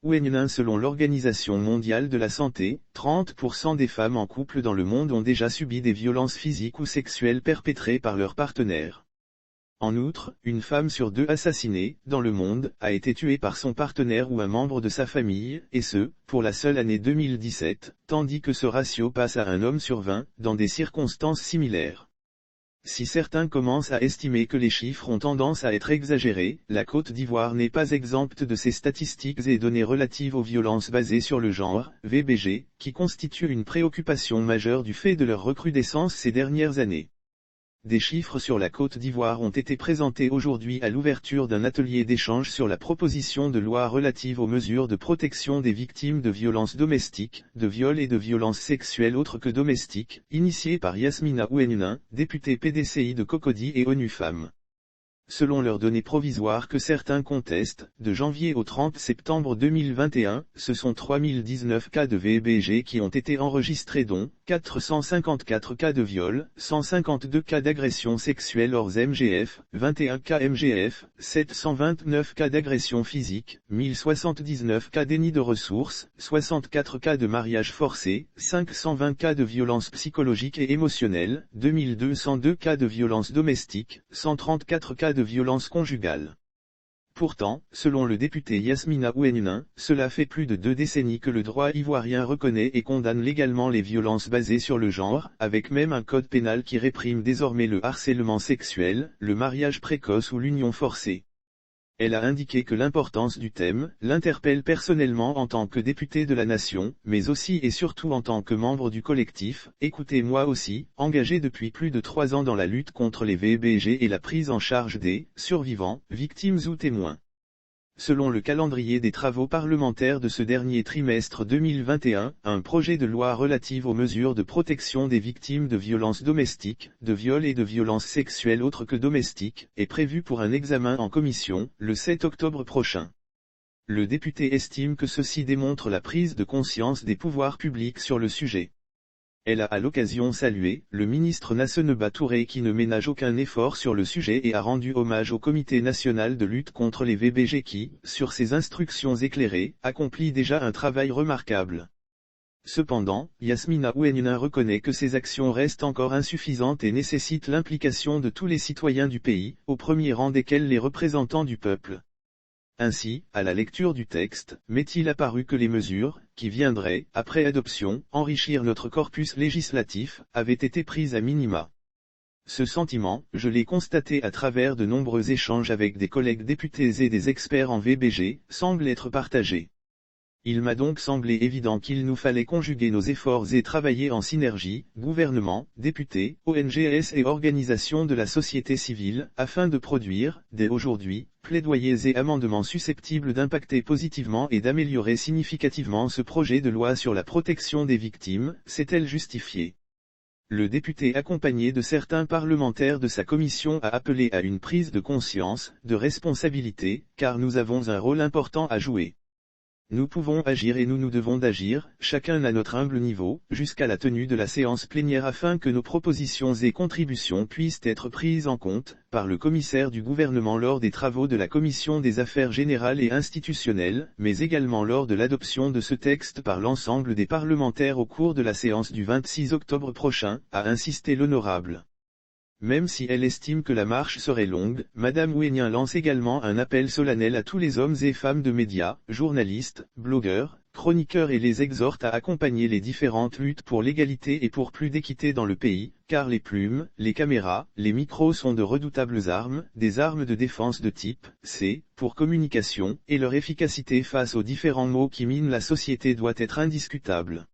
Ouennin. Selon l'Organisation mondiale de la santé, 30% des femmes en couple dans le monde ont déjà subi des violences physiques ou sexuelles perpétrées par leur partenaire. En outre, une femme sur 2 assassinée, dans le monde, a été tuée par son partenaire ou un membre de sa famille, et ce, pour la seule année 2017, tandis que ce ratio passe à un homme sur 20, dans des circonstances similaires. Si certains commencent à estimer que les chiffres ont tendance à être exagérés, la Côte d'Ivoire n'est pas exempte de ces statistiques et données relatives aux violences basées sur le genre, VBG, qui constituent une préoccupation majeure du fait de leur recrudescence ces dernières années. Des chiffres sur la Côte d'Ivoire ont été présentés aujourd'hui à l'ouverture d'un atelier d'échange sur la proposition de loi relative aux mesures de protection des victimes de violences domestiques, de viols et de violences sexuelles autres que domestiques, initiée par Yasmina Ouennin, députée PDCI de Cocody et ONU Femmes. Selon leurs données provisoires que certains contestent, de janvier au 30 septembre 2021, ce sont 3019 cas de VBG qui ont été enregistrés dont 454 cas de viol, 152 cas d'agression sexuelle hors MGF, 21 cas MGF, 729 cas d'agression physique, 1079 cas déni de ressources, 64 cas de mariage forcé, 520 cas de violence psychologique et émotionnelle, 2202 cas de violence domestique, 134 cas de violence conjugale. Pourtant, selon le député Yasmina Ouennin, cela fait plus de 2 décennies que le droit ivoirien reconnaît et condamne légalement les violences basées sur le genre, avec même un code pénal qui réprime désormais le harcèlement sexuel, le mariage précoce ou l'union forcée. Elle a indiqué que l'importance du thème l'interpelle personnellement en tant que députée de la nation, mais aussi et surtout en tant que membre du collectif « Écoutez-moi aussi », engagé depuis plus de 3 ans dans la lutte contre les VBG et la prise en charge des survivants, victimes ou témoins. Selon le calendrier des travaux parlementaires de ce dernier trimestre 2021, un projet de loi relative aux mesures de protection des victimes de violences domestiques, de viols et de violences sexuelles autres que domestiques, est prévu pour un examen en commission, le 7 octobre prochain. Le député estime que ceci démontre la prise de conscience des pouvoirs publics sur le sujet. Elle a à l'occasion salué le ministre Nasseneba Touré qui ne ménage aucun effort sur le sujet et a rendu hommage au Comité national de lutte contre les VBG qui, sur ses instructions éclairées, accomplit déjà un travail remarquable. Cependant, Yasmina Ouennin reconnaît que ces actions restent encore insuffisantes et nécessitent l'implication de tous les citoyens du pays, au premier rang desquels les représentants du peuple. Ainsi, à la lecture du texte, m'est-il apparu que les mesures, qui viendraient, après adoption, enrichir notre corpus législatif, avaient été prises à minima. Ce sentiment, je l'ai constaté à travers de nombreux échanges avec des collègues députés et des experts en VBG, semble être partagé. Il m'a donc semblé évident qu'il nous fallait conjuguer nos efforts et travailler en synergie, gouvernement, députés, ONGs et organisations de la société civile, afin de produire, dès aujourd'hui, plaidoyers et amendements susceptibles d'impacter positivement et d'améliorer significativement ce projet de loi sur la protection des victimes, s'est-elle justifiée. Le député accompagné de certains parlementaires de sa commission a appelé à une prise de conscience, de responsabilité, car nous avons un rôle important à jouer. Nous pouvons agir et nous devons d'agir, chacun à notre humble niveau, jusqu'à la tenue de la séance plénière afin que nos propositions et contributions puissent être prises en compte, par le commissaire du gouvernement lors des travaux de la Commission des Affaires Générales et Institutionnelles, mais également lors de l'adoption de ce texte par l'ensemble des parlementaires au cours de la séance du 26 octobre prochain, a insisté l'honorable. Même si elle estime que la marche serait longue, Madame Ouennin lance également un appel solennel à tous les hommes et femmes de médias, journalistes, blogueurs, chroniqueurs et les exhorte à accompagner les différentes luttes pour l'égalité et pour plus d'équité dans le pays, car les plumes, les caméras, les micros sont de redoutables armes, des armes de défense de type C, pour communication, et leur efficacité face aux différents maux qui minent la société doit être indiscutable.